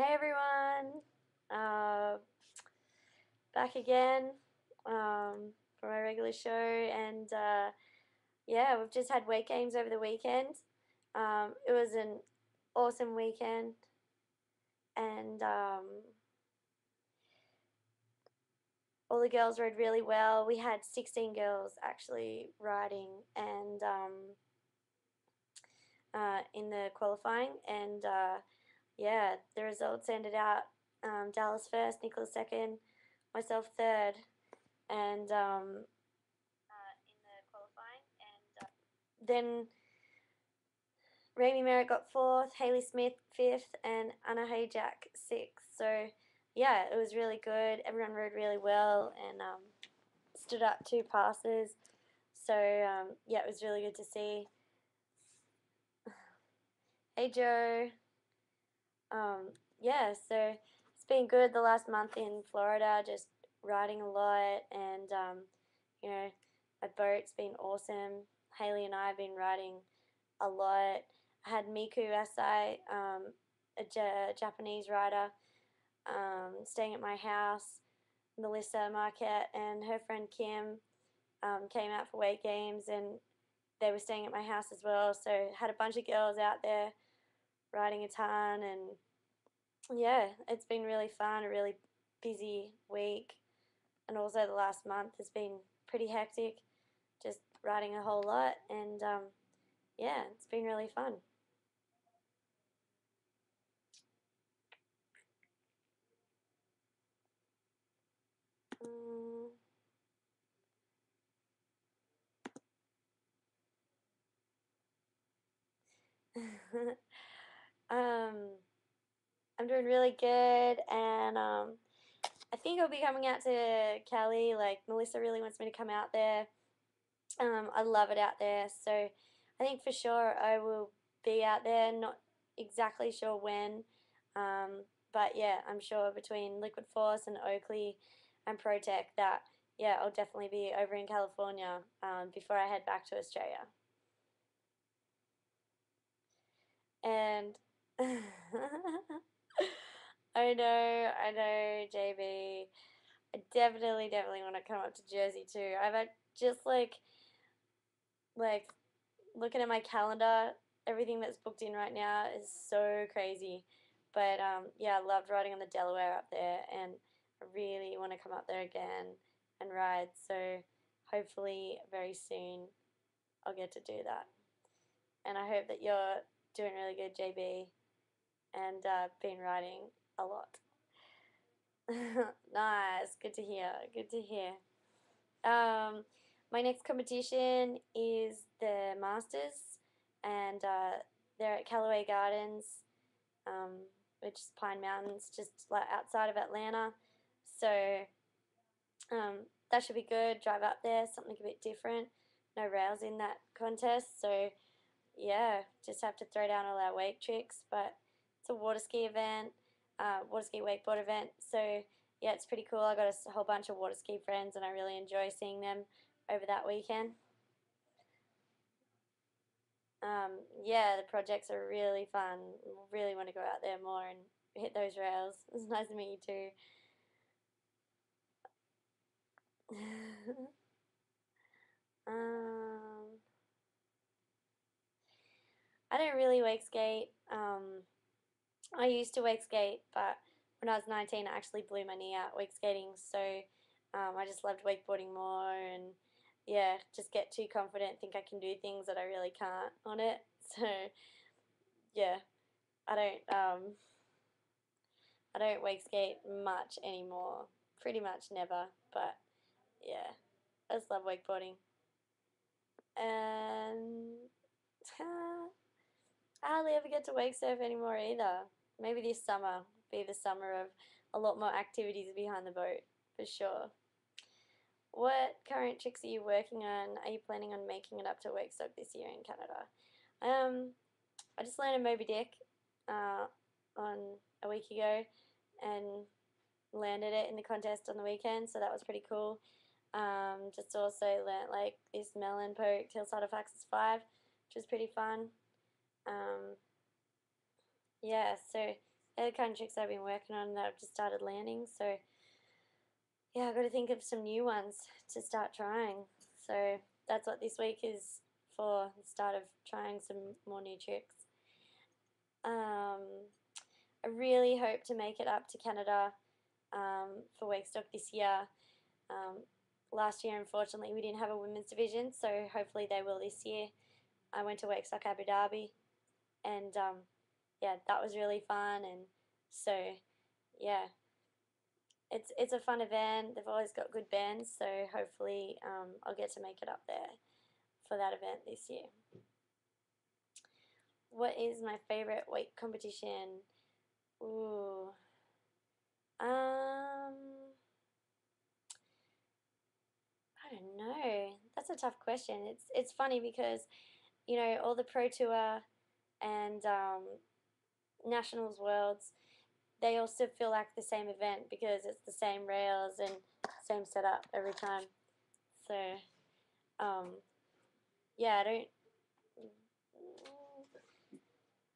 Hey everyone, uh, back again for my regular show, and yeah, we've just had weight games over the weekend. It was an awesome weekend, and all the girls rode really well. We had 16 girls actually riding, and in the qualifying, and yeah, the results ended out Dallas first, Nicholas second, myself third, and in the qualifying, and then Rami Merritt got fourth, Haley Smith fifth, and Anna Hayjack sixth. So yeah, it was really good. Everyone rode really well and stood up two passes. So yeah, it was really good to see. Hey Joe. Yeah, so it's been good the last month in Florida, just riding a lot, and you know, my boat's been awesome. Haley and I have been riding a lot. I had Miku Asai, a Japanese rider, staying at my house. Melissa Marquette and her friend Kim came out for weight games, and they were staying at my house as well. So had a bunch of girls out there riding a ton, and yeah, it's been really fun, a really busy week, and also the last month has been pretty hectic, just riding a whole lot, and yeah, it's been really fun. Um, um, I'm doing really good, and I think I'll be coming out to Cali. Like Melissa really wants me to come out there. I love it out there, so I think for sure I will be out there. Not exactly sure when, but yeah, I'm sure between Liquid Force and Oakley and ProTech that yeah, I'll definitely be over in California before I head back to Australia. And JB. I definitely want to come up to Jersey too. Just like looking at my calendar, everything that's booked in right now is so crazy. But yeah, I loved riding on the Delaware up there, and I really want to come up there again and ride. So hopefully very soon I'll get to do that. And I hope that you're doing really good, JB, and been riding a lot. Nice, good to hear. Good to hear. Um, my next competition is the Masters, and they're at Callaway Gardens, um, which is Pine Mountains, just like outside of Atlanta. So that should be good. Drive up there, something a bit different. No rails in that contest, so yeah, just have to throw down all our wake tricks. But it's a water ski event, water ski wakeboard event. So yeah, it's pretty cool. I got a whole bunch of water ski friends, and I really enjoy seeing them over that weekend. Yeah, the projects are really fun. Really want to go out there more and hit those rails. It's nice to meet you too. um, I don't really wake skate. I used to wake skate, but when I was 19, I actually blew my knee out wake skating. So I just loved wakeboarding more, and yeah, just get too confident, think I can do things that I really can't on it. So yeah, I I don't wake skate much anymore. Pretty much never. But yeah, I just love wakeboarding, and I hardly ever get to wake surf anymore either. Maybe this summer be the summer of a lot more activities behind the boat, for sure. What current tricks are you working on? Are you planning on making it up to Wakestock this year in Canada? Um, I just landed Moby Dick uh, on a week ago and landed it in the contest on the weekend, so that was pretty cool. Just also learnt like this melon poke hillside of Axis 5, which was pretty fun. Um, yeah, so they're the kind of tricks I've been working on that I've just started landing. So yeah, I've got to think of some new ones to start trying. So that's what this week is for, the start of trying some more new tricks. I really hope to make it up to Canada for Wake Stock this year. Last year, unfortunately, we didn't have a women's division, so hopefully they will this year. I went to Wake Stock Abu Dhabi, and yeah, that was really fun. And so yeah, it's a fun event. They've always got good bands, so hopefully I'll get to make it up there for that event this year. What is my favorite weight competition? Ooh, I don't know. That's a tough question. It's funny because all the Pro Tour and Nationals Worlds, they also feel like the same event because it's the same rails and same setup every time. So yeah,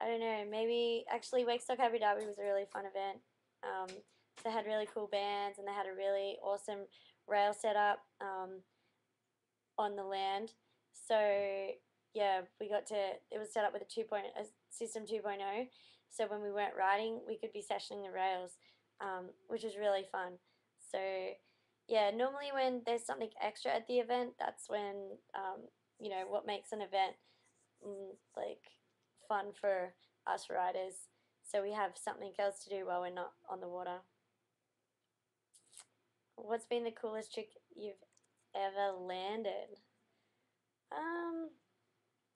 I don't know. Maybe actually Wake Stock Abu Dhabi was a really fun event. They had really cool bands and they had a really awesome rail setup on the land. So yeah, it was set up with a system 2.0. So when we weren't riding, we could be sessioning the rails, which was really fun. So yeah, normally when there's something extra at the event, that's when what makes an event like fun for us riders. So we have something else to do while we're not on the water. What's been the coolest trick you've ever landed?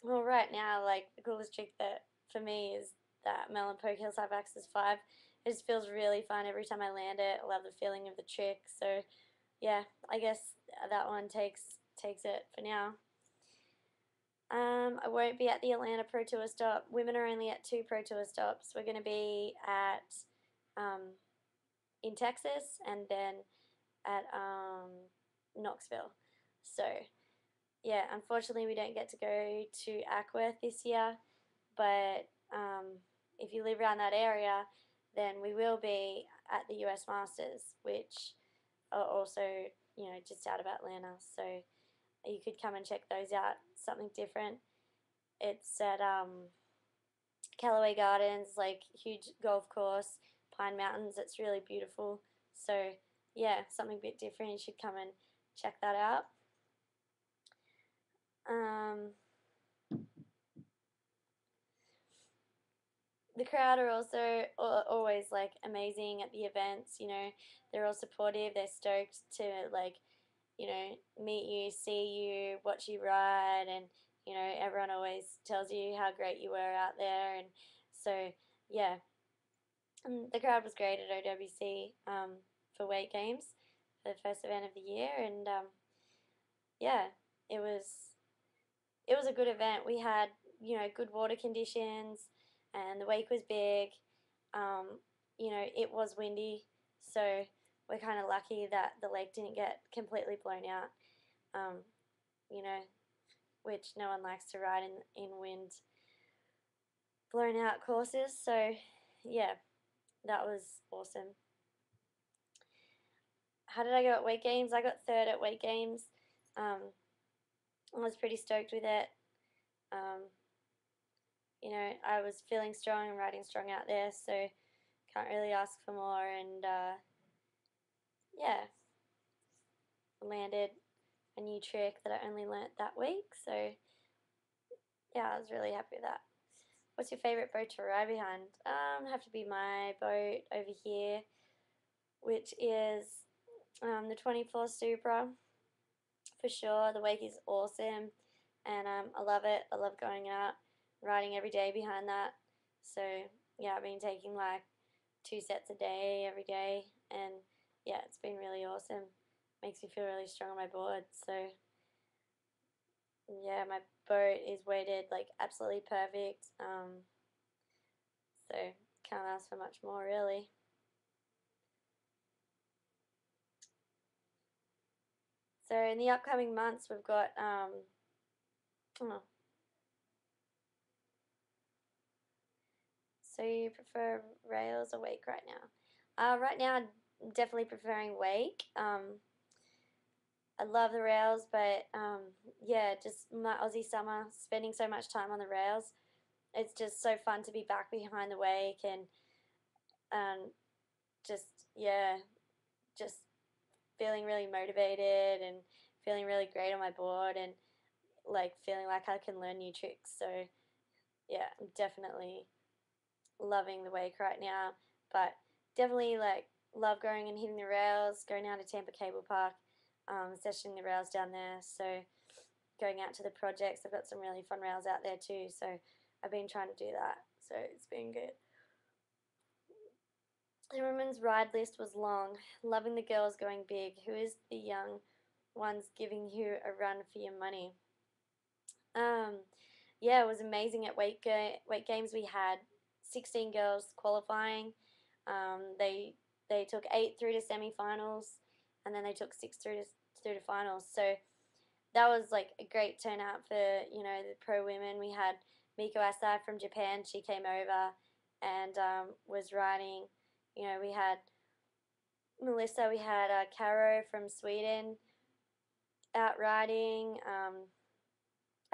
Well, right now, like the coolest trick that for me is that Melon Poke Hillside Access 5. It just feels really fun every time I land it. I love the feeling of the trick. So, yeah, I guess that one takes it for now. I won't be at the Atlanta Pro Tour stop. Women are only at 2 Pro Tour stops. We're going to be at in Texas and then at Knoxville. So yeah, unfortunately we don't get to go to Ackworth this year, but if you live around that area, then we will be at the US Masters, which are also just out of Atlanta. So you could come and check those out. Something different. It's at Callaway Gardens, like huge golf course, Pine Mountains. It's really beautiful. So yeah, something a bit different. You should come and check that out. The crowd are also always like amazing at the events. They're all supportive. They're stoked to meet you, see you, watch you ride, and everyone always tells you how great you were out there. And so yeah, the crowd was great at OWC for weight games for the first event of the year, and yeah, it was a good event. We had good water conditions, and the wake was big. It was windy, so we're kind of lucky that the lake didn't get completely blown out. You know, which no one likes to ride in wind blown out courses. So yeah, that was awesome. How did I go at weight games? I got third at weight games. I was pretty stoked with it. I was feeling strong and riding strong out there, so can't really ask for more. And yeah, landed a new trick that I only learnt that week, so yeah, I was really happy with that. What's your favourite boat to ride behind? Have to be my boat over here, which is the 24 Supra. For sure, the wake is awesome, and I love it. I love going out, riding every day behind that. So yeah, I've been taking like 2 sets a day every day, and yeah, it's been really awesome. Makes me feel really strong on my board. So yeah, my boat is weighted like absolutely perfect. So can't ask for much more really. So in the upcoming months, we've got So you prefer rails or wake right now? Right now, I'm definitely preferring wake. I love the rails, but yeah, just my Aussie summer, spending so much time on the rails. It's just so fun to be back behind the wake and um, just yeah, just feeling really motivated and feeling really great on my board and like feeling like I can learn new tricks. So yeah, I'm definitely loving the wake right now, but definitely like love going and hitting the rails, going out to Tampa Cable Park, sessioning the rails down there. So going out to the projects, I've got some really fun rails out there too. So I've been trying to do that. So it's been good. The women's ride list was long. Loving the girls going big. Who is the young ones giving you a run for your money? Um, yeah, it was amazing at weight games. We had 16 girls qualifying. They took 8 through to semifinals, and then they took 6 through to finals. So that was like a great turnout for the pro women. We had Miko Asai from Japan. She came over and was riding. We had Melissa. We had Caro from Sweden out riding.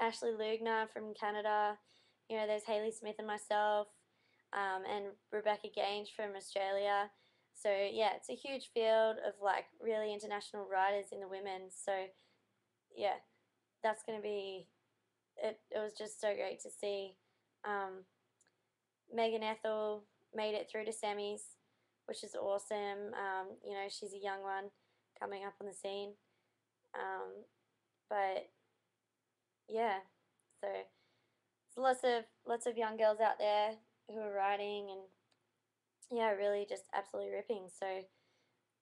Ashley Lugner from Canada. There's Hayley Smith and myself, and Rebecca Gange from Australia. So yeah, it's a huge field of like really international riders in the women. So yeah, that's gonna be it. It was just so great to see. Megan Ethel made it through to semis, which is awesome. She's a young one coming up on the scene. But yeah, so lots of young girls out there who are riding and yeah, really just absolutely ripping. So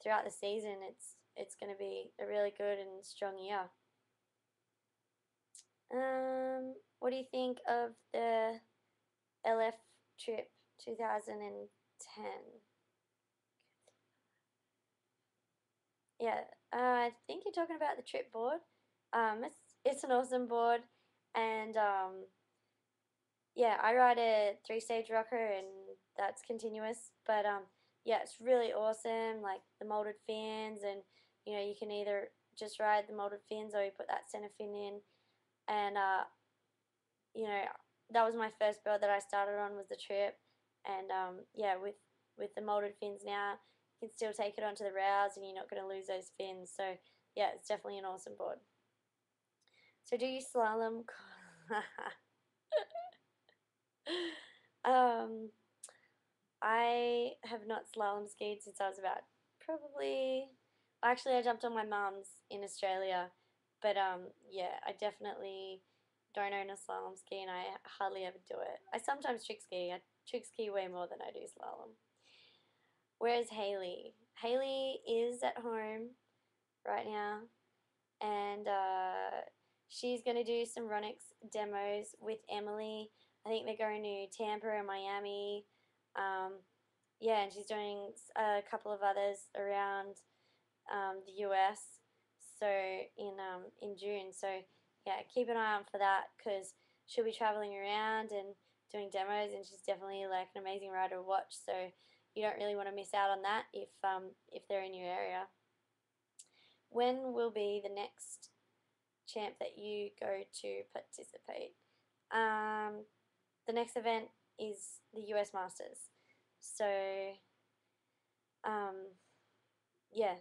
throughout the season, it's going to be a really good and strong year. What do you think of the LF trip 2010? Yeah, I think you're talking about the trip board. It's an awesome board, and yeah, I ride a 3-stage rocker and that's continuous. But yeah, it's really awesome. Like the molded fins, and you can either just ride the molded fins or you put that center fin in. And you know that was my first build that I started on was the trip. And yeah, with the molded fins now, you can still take it onto the rails and you're not going to lose those fins. So yeah, it's definitely an awesome board. So do you slalom? um, I have not slalom skied since I was about probably. Actually, I jumped on my mum's in Australia, but yeah, I definitely don't own a slalom ski, and I hardly ever do it. I sometimes trick ski. I trick ski way more than I do slalom. Where's Haley? Haley is at home right now, and she's going to do some Ronix demos with Emily. I think they're going to Tampa and Miami. Yeah, and she's doing a couple of others around the US. So in June. So yeah, keep an eye out for that because she'll be traveling around and doing demos, and she's definitely like an amazing rider to watch. So you don't really want to miss out on that if they're in your area. When will be the next champ that you go to participate? The next event is the US Masters. So, yeah,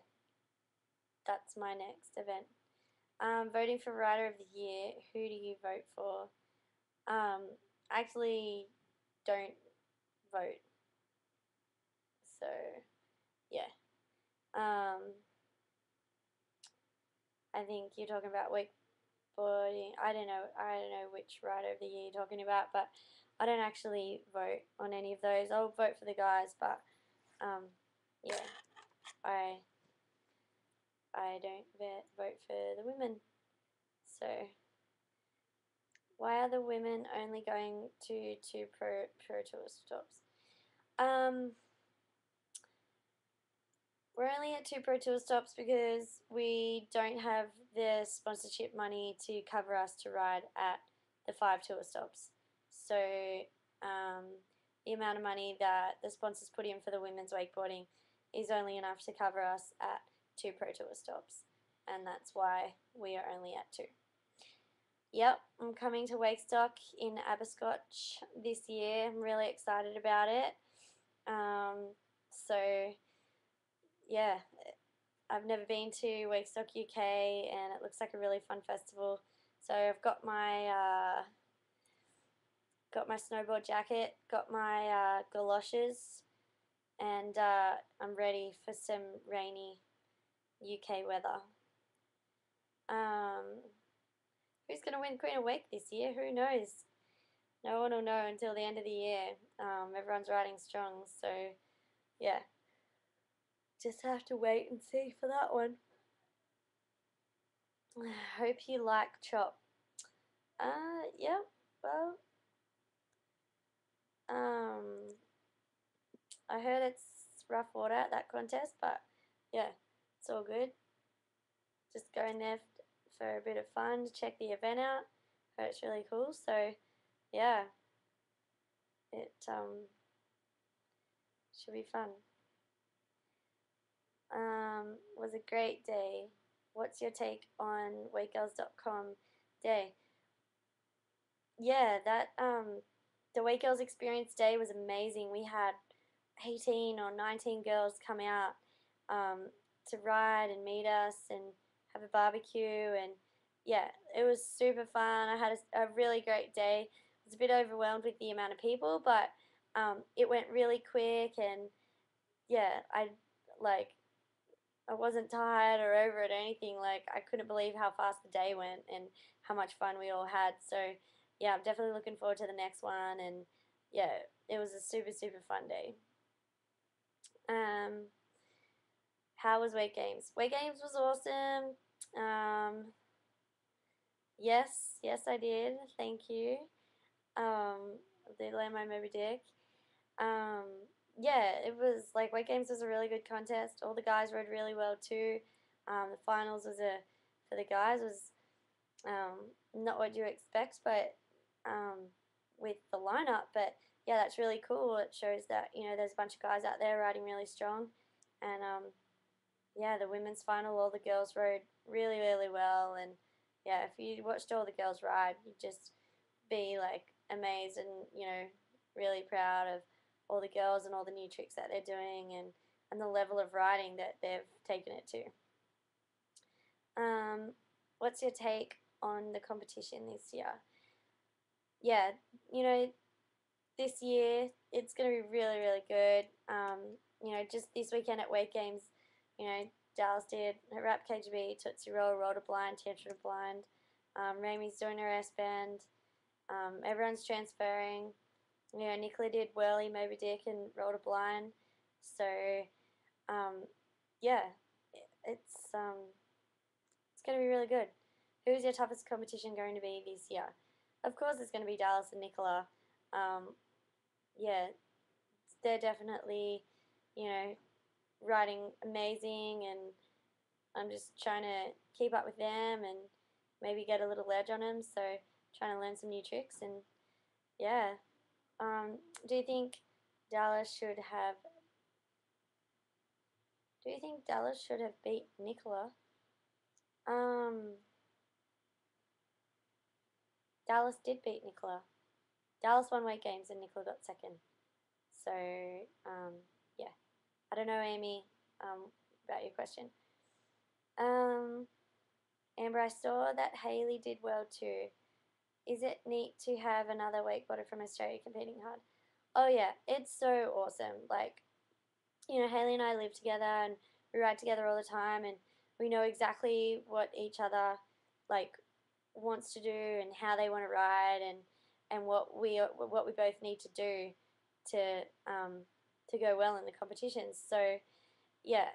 that's my next event. Voting for Rider of the Year. Who do you vote for? I actually don't vote. So, yeah. I think you're talking about wakeboarding. I don't know. I don't know which Rider of the Year you're talking about, but I don't actually vote on any of those. I'll vote for the guys, but yeah, I don't vote for the women. So why are the women only going to pro tour stops? We're only at 2 pro tour stops because we don't have the sponsorship money to cover us to ride at the 5 tour stops. So the the amount of money that the sponsors put in for the women's wakeboarding is only enough to cover us at 2 Pro Tour stops, and that's why we are only at 2. Yep, I'm coming to Wakestock in Abercrombie this year. I'm really excited about it. So yeah, I've never been to Wakestock UK, and it looks like a really fun festival. So I've got my snowboard jacket, got my galoshes, and I'm ready for some rainy UK weather. Who's going to win Queen of Wake this year? Who knows? No one will know until the end of the year. Everyone's riding strong, so yeah. Just have to wait and see for that one. Hope you like Chop. Yeah, well, I heard it's rough water at that contest, but yeah, it's all good. Just going there for a bit of fun, to check the event out. Heard it's really cool, so yeah, it should be fun. Was a great day. What's your take on wakegirls.com day? Yeah, that the Wake Girls Experience Day was amazing. We had 18 or 19 girls come out to ride and meet us and have a barbecue, and yeah, it was super fun. I had a really great day. I was a bit overwhelmed with the amount of people, but it went really quick, and yeah, I wasn't tired or over it or anything. Like, I couldn't believe how fast the day went and how much fun we all had. So yeah, I'm definitely looking forward to the next one, and yeah, it was a super, super fun day. How was Wake Games? Wake Games was awesome. Yes, I did. Thank you. They land my Moby Dick. Um, yeah, it was like Wake Games was a really good contest. All the guys rode really well too. The finals was for the guys was not what you expect, but with the lineup. But yeah, that's really cool. It shows that there's a bunch of guys out there riding really strong, and yeah, the women's final, all the girls rode really, really well, and yeah, if you watched all the girls ride, you'd just be like amazed and really proud of all the girls and all the new tricks that they're doing, and the level of riding that they've taken it to. What's your take on the competition this year? Yeah, this year it's going to be really, really good. Just this weekend at Wake Games, Dallas did her wrap KGB, Tootsie Roll, rolled a blind, tetra blind. Ramey's doing her S-bend. Everyone's transferring. Nicola did whirly, Moby Dick, and rolled a blind. So, yeah, it's going to be really good. Who's your toughest competition going to be this year? Of course, it's going to be Dallas and Nicola. Yeah, they're definitely, riding amazing, and I'm just trying to keep up with them and maybe get a little edge on them. So, trying to learn some new tricks, and yeah. Do you think Dallas should have? Do you think Dallas should have beat Nicola? Dallas did beat Nicola. Dallas won Wake Games and Nicola got second. So, yeah. I don't know, Amy, about your question. Amber, I saw that Haley did well too. Is it neat to have another wakeboarder from Australia competing hard? Oh yeah, it's so awesome. Like, Haley and I live together and we ride together all the time, and we know exactly what each other like wants to do and how they want to ride, and what we both need to do to go well in the competitions. So yeah,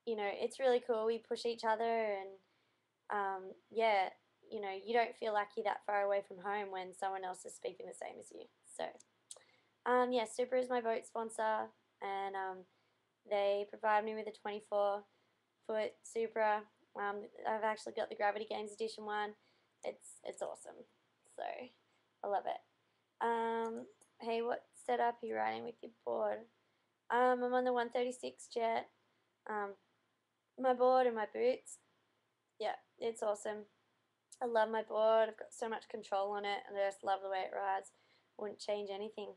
it's really cool. We push each other, and yeah, you don't feel like you're that far away from home when someone else is speaking the same as you. So yeah, Super is my boat sponsor, and they provide me with a 24-foot Supra. I've actually got the Gravity Games Edition one. It's awesome. So I love it. Hey, what's setup are you riding with your board? I'm on the 136 jet. My board and my boots. Yeah, it's awesome. I love my board. I've got so much control on it, and I just love the way it rides. Wouldn't change anything.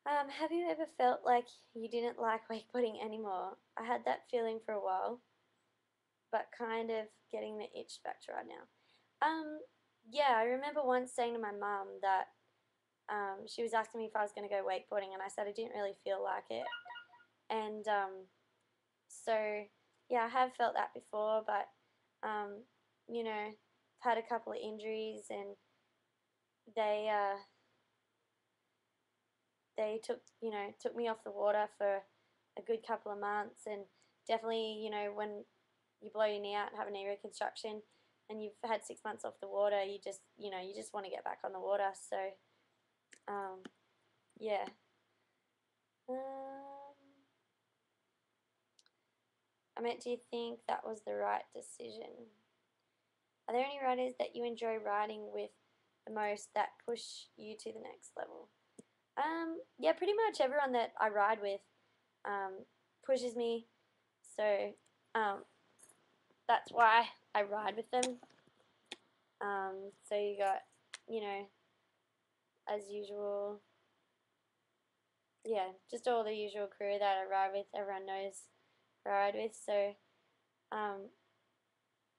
Have you ever felt like you didn't like wakeboarding anymore? I had that feeling for a while, but kind of getting the itch back to ride now. Yeah, I remember once saying to my mum that she was asking me if I was going to go wakeboarding, and I said I didn't really feel like it. And so, yeah, I have felt that before, but, you know, I've had a couple of injuries, and they, they took me off the water for a good couple of months, and definitely, when you blow your knee out and have a knee reconstruction, and you've had 6 months off the water, you just want to get back on the water. So, yeah. I meant, do you think that was the right decision? Are there any riders that you enjoy riding with the most that push you to the next level? Yeah, pretty much everyone that I ride with pushes me, so that's why I ride with them. So you got, as usual, yeah, just all the usual crew that I ride with. Everyone knows who I ride with, so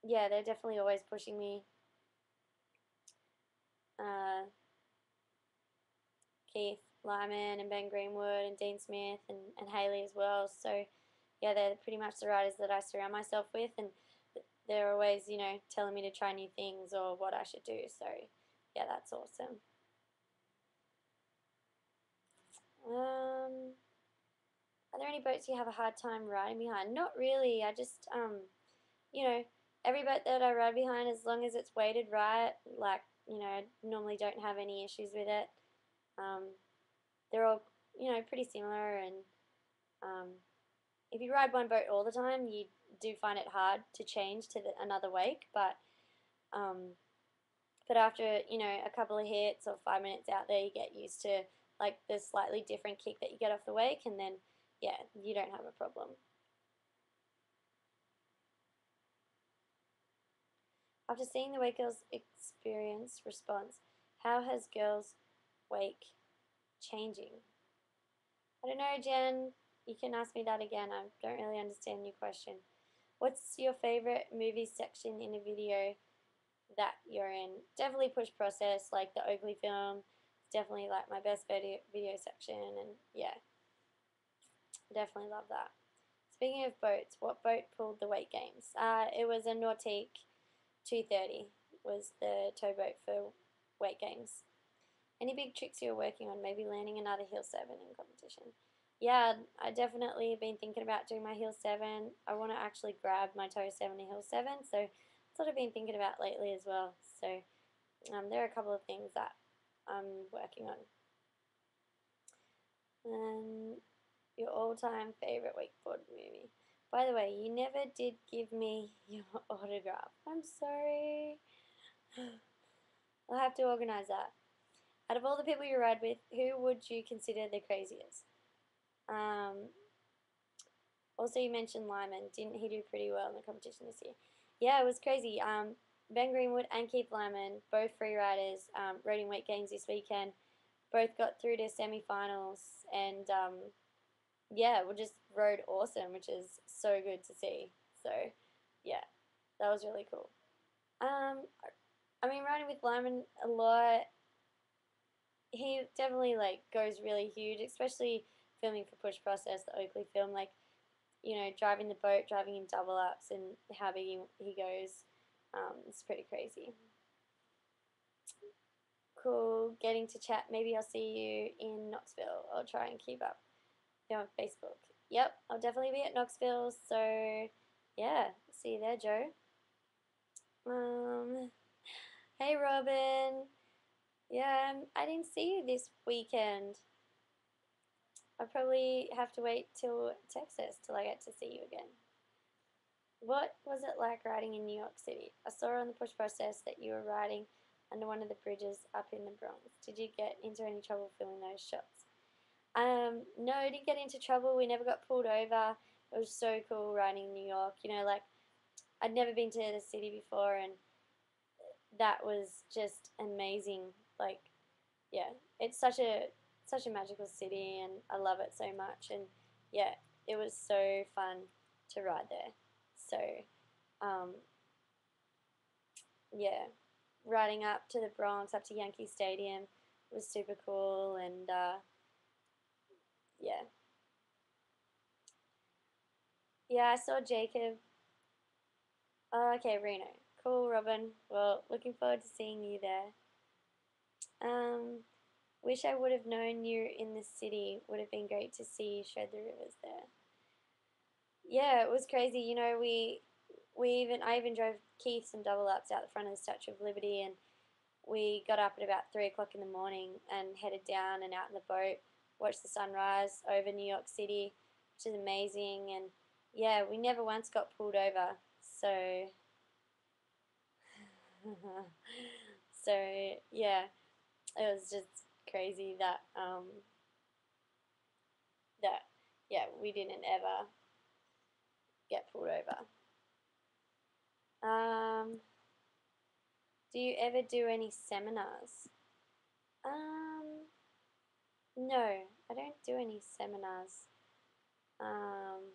yeah, they're definitely always pushing me. Keith Lyman and Ben Greenwood and Dean Smith and Haley as well. So yeah, they're pretty much the riders that I surround myself with, and they're always, telling me to try new things or what I should do. So yeah, that's awesome. Are there any boats you have a hard time riding behind? Not really. I just, every boat that I ride behind, as long as it's weighted right, like, I normally don't have any issues with it. They're all, pretty similar, and if you ride one boat all the time, you do find it hard to change to another wake, but after, a couple of hits or 5 minutes out there, you get used to, like, the slightly different kick that you get off the wake, and then, yeah, you don't have a problem. After seeing the Wake Girls experience response, how has girls' wake changing? I don't know, Jen. You can ask me that again. I don't really understand your question. What's your favorite movie section in a video that you're in? Definitely Push Process, like the Oakley film. It's definitely like my best video section, and yeah, definitely love that. Speaking of boats, what boat pulled the weight games? It was a Nautique 230 was the towboat for weight games. Any big tricks you're working on? Maybe landing another Hill 7 in competition. Yeah, I definitely have been thinking about doing my Hill 7. I want to actually grab my Toe 7 and Hill 7, so that's what I've been thinking about lately as well. So there are a couple of things that I'm working on. Your all-time favorite wakeboard movie. By the way, you never did give me your autograph. I'm sorry. I'll have to organize that. Out of all the people you ride with, who would you consider the craziest? Also, you mentioned Lyman. Didn't he do pretty well in the competition this year? Yeah, it was crazy. Ben Greenwood and Keith Lyman, both free riders, rode in weight games this weekend. Both got through to semi-finals, and yeah, we just rode awesome, which is so good to see. So yeah, that was really cool. I mean, riding with Lyman a lot, he definitely like goes really huge, especially filming for Push Process, the Oakley film. Like, driving the boat, driving in double ups, and how big he goes. It's pretty crazy. Cool, getting to chat. Maybe I'll see you in Knoxville. I'll try and keep up on Facebook. Yep, I'll definitely be at Knoxville. So yeah, see you there, Joe. Hey Robin. Yeah, I didn't see you this weekend. I probably have to wait till Texas till I get to see you again. What was it like riding in New York City? I saw on the Push Process that you were riding under one of the bridges up in the Bronx. Did you get into any trouble filming those shots? No, I didn't get into trouble. We never got pulled over. It was so cool riding in New York. You know, like I'd never been to the city before, and that was just amazing. Like, yeah, it's such a magical city, and I love it so much. And yeah, it was so fun to ride there. So, um, yeah, riding up to the Bronx, up to Yankee Stadium was super cool, and yeah, yeah, I saw Jacob. Oh, okay, Reno. Cool, Robin. Well, looking forward to seeing you there. Um, wish I would have known you in the city. Would have been great to see you shred the rivers there. Yeah, it was crazy. You know, I even drove Keith some double ups out the front of the Statue of Liberty, and we got up at about 3 o'clock in the morning and headed down and out in the boat, watched the sunrise over New York City, which is amazing. And yeah, we never once got pulled over. So, so yeah, it was just crazy that that yeah, we didn't ever get pulled over. Do you ever do any seminars? Um, no, I don't do any seminars. Um,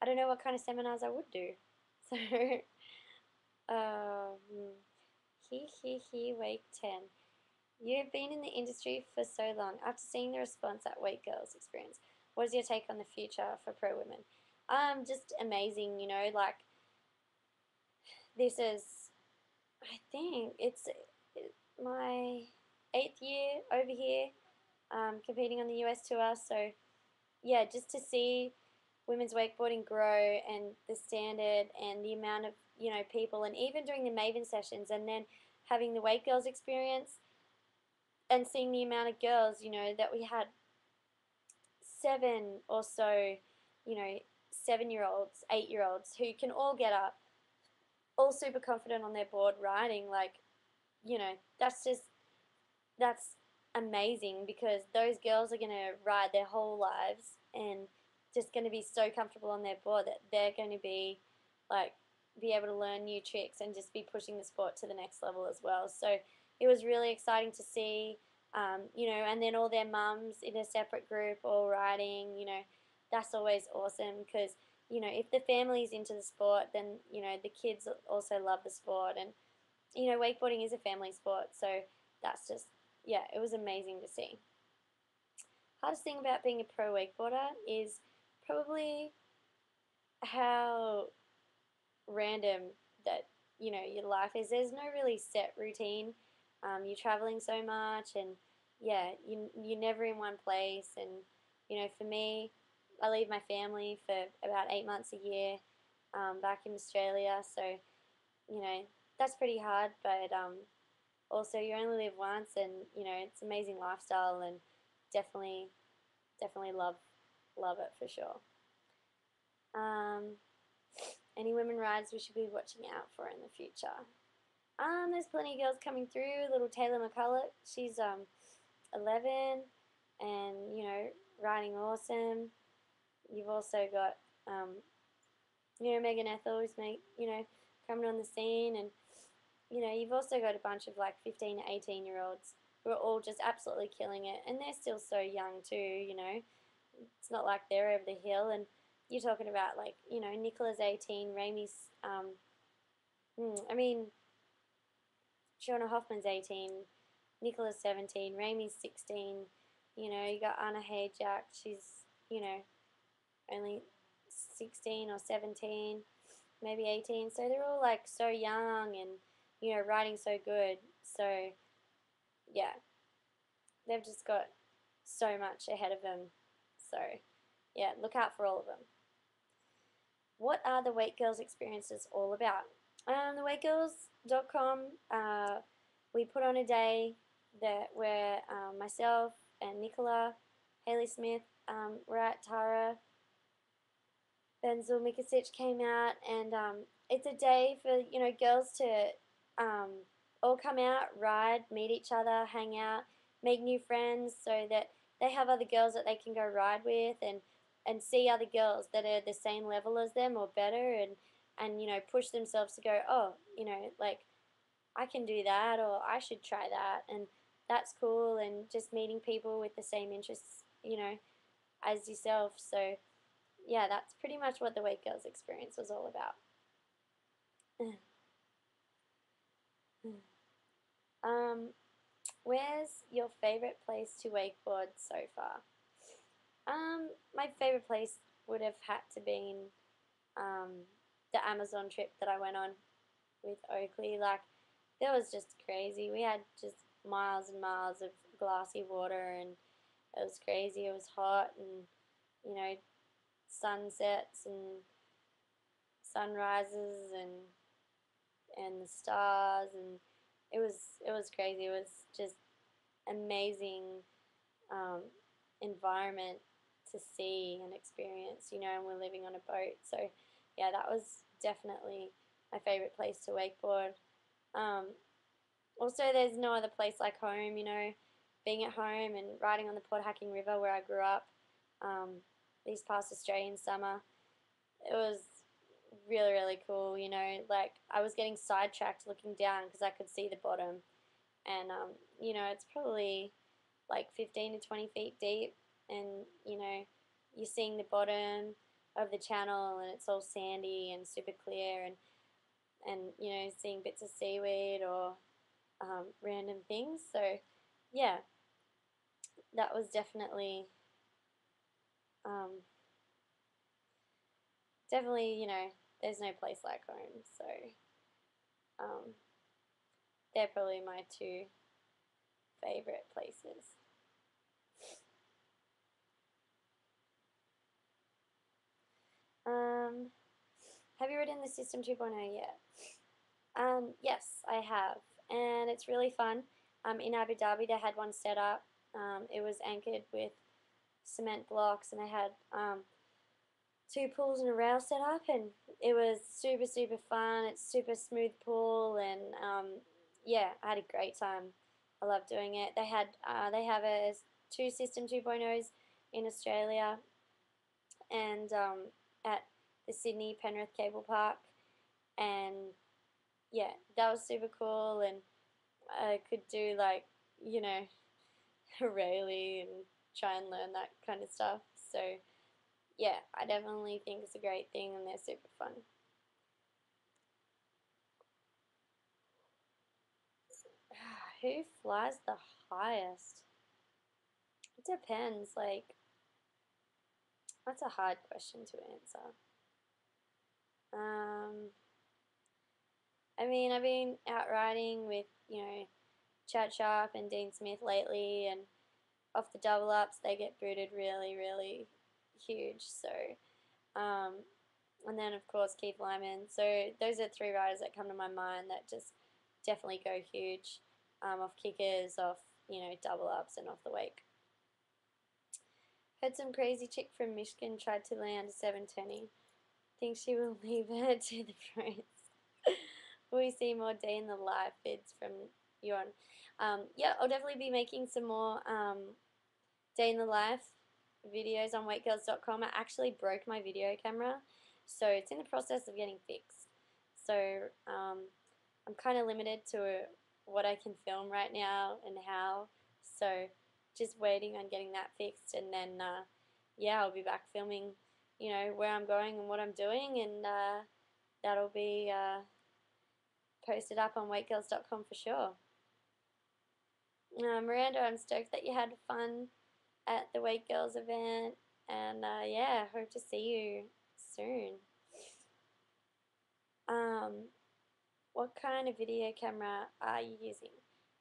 I don't know what kind of seminars I would do. So, um, wake 10. You've been in the industry for so long. After seeing the response at Wake Girls Experience, what is your take on the future for pro women? Just amazing, you know, like this is, I think it's my 8th year over here, competing on the US tour. So yeah, just to see women's wakeboarding grow and the standard and the amount of, you know, people, and even during the Maven sessions, and then having the Wake Girls Experience and seeing the amount of girls, you know, that we had 7 or so, you know, 7-year olds, 8-year olds who can all get up, all super confident on their board riding. Like, you know, that's amazing, because those girls are going to ride their whole lives and just going to be so comfortable on their board that they're going to be like be able to learn new tricks and just be pushing the sport to the next level as well. So it was really exciting to see, you know, and then all their mums in a separate group all riding. You know, that's always awesome, because you know, if the family's into the sport, then you know the kids also love the sport. And you know, wakeboarding is a family sport, so that's just, yeah, it was amazing to see. Hardest thing about being a pro wakeboarder is probably how random that, you know, your life is. There's no really set routine. You're traveling so much, and yeah, you're never in one place. And you know, for me, I leave my family for about 8 months a year, back in Australia. So you know, that's pretty hard, but also you only live once, and you know, it's an amazing lifestyle, and definitely love it for sure. Um, any women rides we should be watching out for in the future? There's plenty of girls coming through. Little Taylor McCulloch, she's 11, and you know, riding awesome. You've also got you know, Megan Ethel, who's you know, coming on the scene. And you know, you've also got a bunch of like 15 to 18 year olds who are all just absolutely killing it, and they're still so young too. You know, it's not like they're over the hill. And you're talking about, like, you know, Nicola's 18, Ramey's I mean, Shauna Hoffman's 18, Nicola's 17, Ramey's 16. You know, you got Anna Hayjack, she's, you know, only 16 or 17, maybe 18. So they're all like so young, and you know, riding so good. So yeah, they've just got so much ahead of them. So yeah, look out for all of them. What are the Wake Girls experiences all about? TheWakeGirls.com, we put on a day that where myself and Nicola, Haley Smith, were at Tara, Benzel Mikasic came out, and it's a day for, you know, girls to all come out, ride, meet each other, hang out, make new friends, so that they have other girls that they can go ride with, and see other girls that are the same level as them or better, and push themselves to go, oh, like I can do that, or I should try that, and that's cool, and just meeting people with the same interests, as yourself. So yeah, that's pretty much what the Wake Girls experience was all about. um, where's your favorite place to wakeboard so far? My favorite place would have had to been um, the Amazon trip that I went on with Oakley. Like, that was just crazy. We had just miles and miles of glassy water, and it was crazy. It was hot, and you know, sunsets and sunrises, and the stars, and it was crazy. It was just amazing um, environment to see and experience, and we're living on a boat. So, yeah, that was definitely my favorite place to wakeboard. Um, Also, there's no other place like home, being at home and riding on the Port Hacking River where I grew up this past Australian summer. It was really, really cool, like I was getting sidetracked looking down because I could see the bottom. And, it's probably like 15 to 20 feet deep, and, you're seeing the bottom of the channel, and it's all sandy and super clear, and seeing bits of seaweed or random things. So, yeah, that was um, definitely, there's no place like home. So, um, they're probably my two favorite places. Um, have you ridden the System 2.0 yet? Yes, I have, and it's really fun. In Abu Dhabi, they had one set up. It was anchored with cement blocks, and they had two pools and a rail set up, and it was super, super fun. It's super smooth pool, and yeah, I had a great time. I love doing it. They have two System 2.0s in Australia, and at the Sydney Penrith Cable Park, and yeah, that was super cool. And I could do, like, you know a Rayleigh and try and learn that kind of stuff. So yeah, I definitely think it's a great thing, and they're super fun. Who flies the highest? It depends. Like, that's a hard question to answer. Um, I mean, I've been out riding with, Chad Sharp and Dean Smith lately, and off the double ups, they get booted really, really huge. So, um, and then of course Keith Lyman. So those are three riders that come to my mind that just definitely go huge, off kickers, off double ups, and off the wake. Heard some crazy chick from Michigan tried to land a 720. Think she will leave her to the pros. Will we see more day in the life vids from you on? Yeah, I'll definitely be making some more day in the life videos on weight-girls.com. I actually broke my video camera, so it's in the process of getting fixed. So I'm kind of limited to what I can film right now and how. So just waiting on getting that fixed, and then yeah, I'll be back filming, where I'm going and what I'm doing, and that'll be posted up on weight-girls.com for sure. Miranda, I'm stoked that you had fun at the Wake Girls event, and yeah, hope to see you soon. What kind of video camera are you using?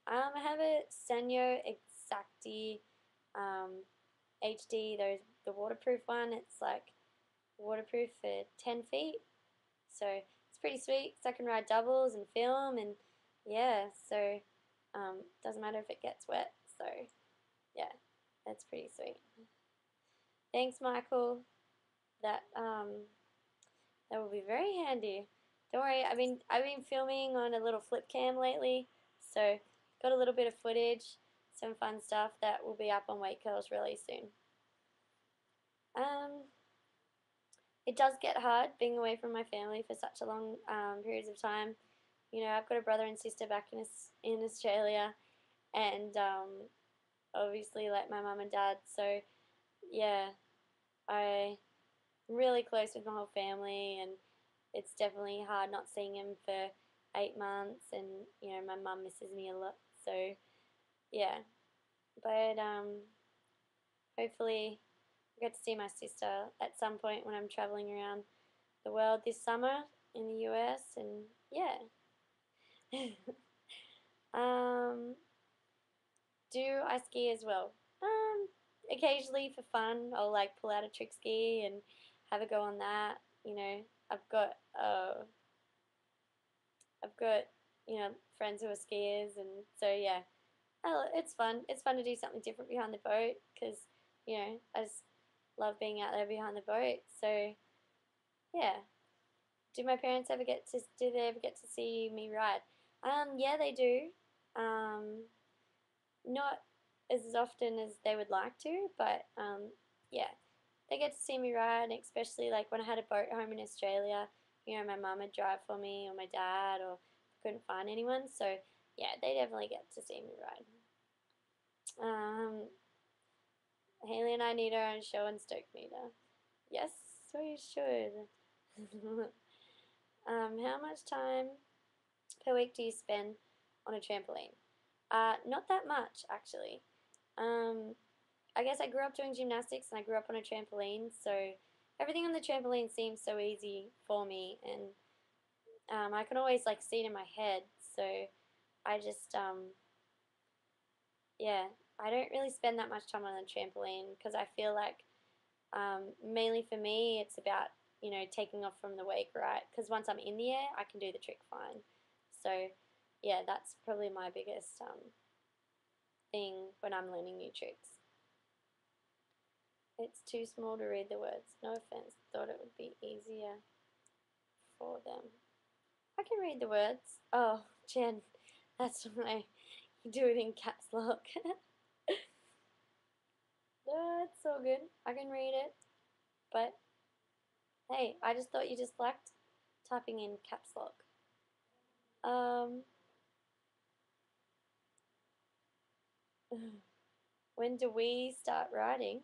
I have a Sanyo Exacti HD, the waterproof one. It's like waterproof for 10 feet, so it's pretty sweet because I can ride doubles and film, and yeah, so doesn't matter if it gets wet. So yeah, that's pretty sweet. Thanks, Michael. That will be very handy. Don't worry, I've been filming on a little flip cam lately, So got a little bit of footage, some fun stuff that will be up on Weight Curls really soon. It does get hard being away from my family for such a long periods of time. You know, I've got a brother and sister back in Australia, and obviously like my mum and dad. So yeah, I'm really close with my whole family, and it's definitely hard not seeing him for 8 months, and you know my mum misses me a lot. So yeah, but hopefully I get to see my sister at some point when I'm traveling around the world this summer in the US, and yeah. um, do I ski as well? Occasionally for fun, I'll like pull out a trick ski and have a go on that. You know, I've got uh, I've got friends who are skiers, and so yeah, it's fun. It's fun to do something different behind the boat because I just love being out there behind the boat. So yeah, do they ever get to see me ride? Yeah, they do. Um, not as often as they would like to, but yeah, they get to see me ride, especially like when I had a boat home in Australia. You know, my mum would drive for me, or my dad, or couldn't find anyone. So yeah, they definitely get to see me ride. Haley and I need our own show in Stoke meter. Yes, we should. How much time per week do you spend on a trampoline? Not that much, actually. Um, I guess I grew up doing gymnastics and I grew up on a trampoline, so everything on the trampoline seems so easy for me, and I can always like see it in my head. So I just yeah, I don't really spend that much time on the trampoline because I feel like mainly for me it's about taking off from the wake, right? Because once I'm in the air, I can do the trick fine. So yeah, that's probably my biggest thing when I'm learning new tricks. It's too small to read the words. No offense. Thought it would be easier for them. I can read the words. Oh, Jen, that's why you do it in caps lock. That's all good. I can read it. But hey, I just thought you just liked typing in caps lock. Um, when do we start writing?